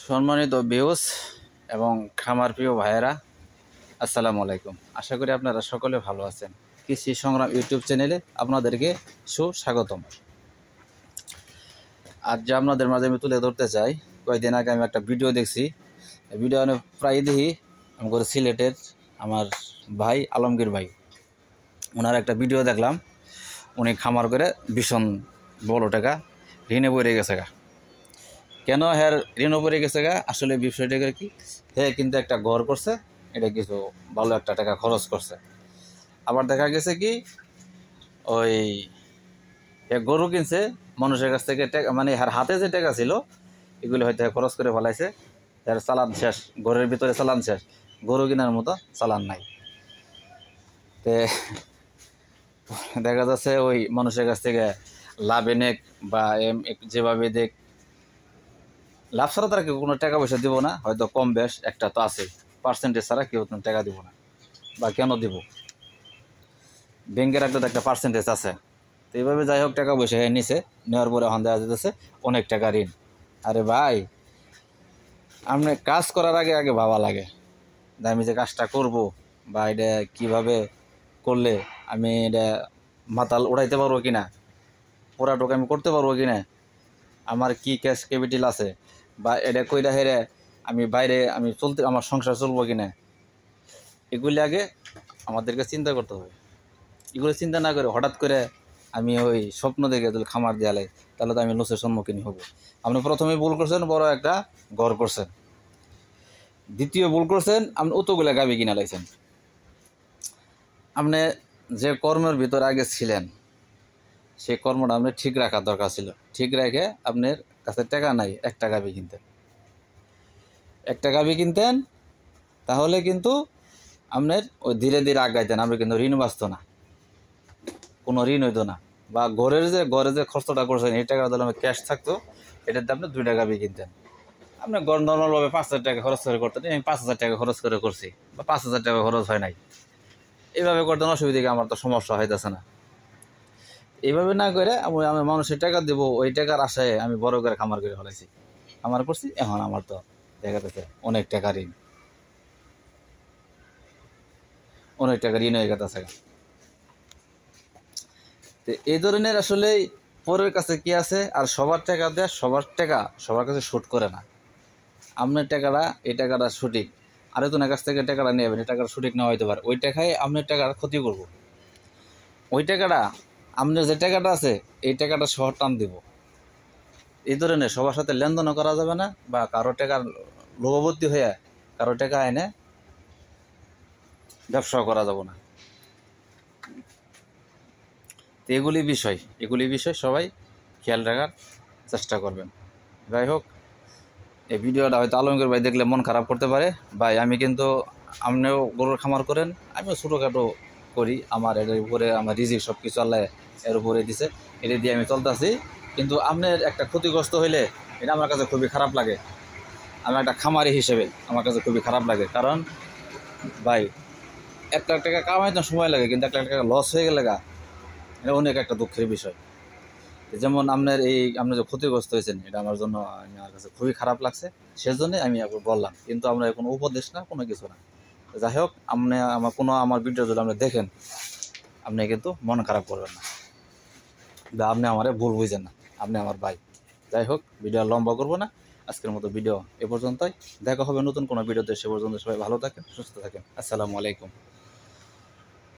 সম্মানিত ভিউস এবং খামার প্রিয় ভাইয়েরা, আসসালামু আলাইকুম। আশা করি আপনারা সকলে ভালো আছেন। কৃষি সংগ্রাম ইউটিউব চ্যানেলে আপনাদেরকে সুস্বাগতম। আজ যে আপনাদের মাঝে আমি তুলে ধরতে চাই, কয়েকদিন আগে আমি একটা ভিডিও দেখছি। ভিডিও আমি প্রায় দেখি আমার সিলেটের আমার ভাই আলমগীর ভাই, ওনার একটা ভিডিও দেখলাম। উনি খামার করে ভীষণ বড় টাকা ঋণে পড়ে গেছে গা। কেন হ্যার ঋণ পড়ে গেছে গা, আসলে বিষয়টা কি, হ্যাঁ কিন্তু একটা ঘর করছে, এটা কিছু ভালো একটা টাকা খরচ করছে। আবার দেখা গেছে কি, ওই গরু কিনছে মানুষের কাছ থেকে টাকা, মানে হ্যার হাতে যে টাকা ছিল এগুলো হয়তো খরচ করে ফেলাইছে। এর চালান শেষ, ঘরের ভিতরে চালান শেষ, গরু কেনার মতো চালান নাই। তে দেখা যাচ্ছে ওই মানুষের কাছ থেকে লাভে নেক বা যেভাবে দেখ, লাভ ছাড়া তারা কেউ কোনো টাকা পয়সা দিব না, হয়তো কম বেশ একটা তো আছে, পার্সেন্টেজ ছাড়া কেউ টাকা দিব না। বা কেন দিব, ব্যাংকের একটা পার্সেন্টেজ আছে। তো এইভাবে যাই হোক টাকা পয়সা নিছে, নেওয়ার পরে এখন দেওয়া যেতেছে অনেক টাকা ঋণ। আরে ভাই, আপনি কাজ করার আগে আগে ভাবা লাগে যে আমি যে কাজটা করব বা এটা কীভাবে করলে আমি এটা মাতাল উড়াইতে পারবো কিনা, পুরাটুকু আমি করতে পারবো কিনা, আমার কি ক্যাশ ক্যাপিটাল আছে, বা এটা কইরা হেরে আমি বাইরে আমি আমার সংসার চলবো কিনা, এগুলি আগে আমাদেরকে চিন্তা করতে হবে। এগুলো চিন্তা না করে হঠাৎ করে আমি ওই স্বপ্ন দেখে যদি খামার দেওয়ালে, তাহলে তো আমি লসের সম্মুখীন হব। আপনি প্রথমে ভুল করছেন, বড় একটা ঘর করছেন। দ্বিতীয় ভুল করছেন, আপনি অতগুলা গাভী কিনা লাইছেন। আপনি যে কর্মের ভিতর আগে ছিলেন সেই কর্মটা আপনি ঠিক রাখার দরকার ছিল। ঠিক রেখে আপনার কাছে টাকা নাই, একটা গাভী কিনতেন, একটা গাভী কিনতেন, তাহলে কিন্তু আপনার ওই ধীরে ধীরে আগাইতেন। আপনি কিন্তু ঋণ বাঁচত না, কোনো ঋণ হইতো না। বা ঘরে যে খরচটা করছেন এই টাকা দিলে ক্যাশ থাকতো, এটাতে আপনি 2 টাকা বিয়ে কিনতেন। আপনি ঘর নর্মালভাবে 5,000 টাকা খরচ করে করতেন, আমি 5,000 টাকা খরচ করে করছি, বা 5,000 টাকা খরচ হয় নাই। এইভাবে করতেন, অসুবিধা, আমার তো সমস্যা হইতেছে না। এইভাবে না করে আমি মানুষের টাকা দেবো, ওই টাকার আশায় আমি বড় করে খামার করে ফেলাইছি। খামার করছি, এখন আমার তো দেখা যাচ্ছে অনেক টাকা ঋণ, অনেক টাকা ঋণ হয়ে গেছে। তো এই ধরনের আসলে পরের কাছে কি আছে, আর সবার টাকা দেয়, সবার টাকা সবার কাছে শুট করে না। আপনার টাকাটা, এই টাকাটা সঠিক, আরেকজনের কাছ থেকে টাকাটা নেবেন, এই টাকাটা সঠিক না হইতে পারে, ওই টাকায় আপনার টাকার ক্ষতি করব। ওই টাকাটা, আপনার যে টাকাটা আছে এই টাকাটা শহর টান দিব। এই ধরনের সবার সাথে লেনদেনও করা যাবে না, বা কারো টাকার লোভবর্তী হয়ে কারো টাকা এনে ব্যবসাও করা যাব না। তো এগুলি বিষয় সবাই খেয়াল রাখার চেষ্টা করবেন। যাই হোক, এই ভিডিওটা হয়তো আলমগীর ভাই দেখলে মন খারাপ করতে পারে। ভাই, আমি কিন্তু, আপনিও গরুর খামার করেন, আমিও ছোটোখাটো করি, আমার এর উপরে আমার রিজিক সব কিছু আল্লাহ এর উপরে দিছে, এটা দিয়ে আমি চলতেছি। কিন্তু আপনার একটা ক্ষতিগ্রস্ত হইলে এটা আমার কাছে খুবই খারাপ লাগে। আমি একটা খামারি হিসেবে আমার কাছে খুবই খারাপ লাগে। কারণ ভাই, 1 লাখ টাকা কামাইতে সময় লাগে, কিন্তু 1 লাখ টাকা লস হয়ে গেলে এটা অনেক একটা দুঃখের বিষয়। যেমন আপনি যে ক্ষতিগ্রস্ত হয়েছেন, এটা আমার জন্য, আমার কাছে খুবই খারাপ লাগছে। সেজন্য আমি আপনাকে বললাম, কিন্তু আমরা কোনো উপদেশ না, কোনো কিছু না। যাই হোক, আপনি আমার ভিডিও যদি আপনি দেখেন, আপনি কিন্তু মন খারাপ করবেন না, বা আপনি আমারে ভুল বুঝেন না, আপনি আমার ভাই। যাই হোক, ভিডিও লম্বা করবো না, আজকের মতো ভিডিও এ পর্যন্তই। দেখা হবে নতুন কোনো ভিডিওতে। সে পর্যন্ত সবাই ভালো থাকেন, সুস্থ থাকেন। আসসালামু আলাইকুম।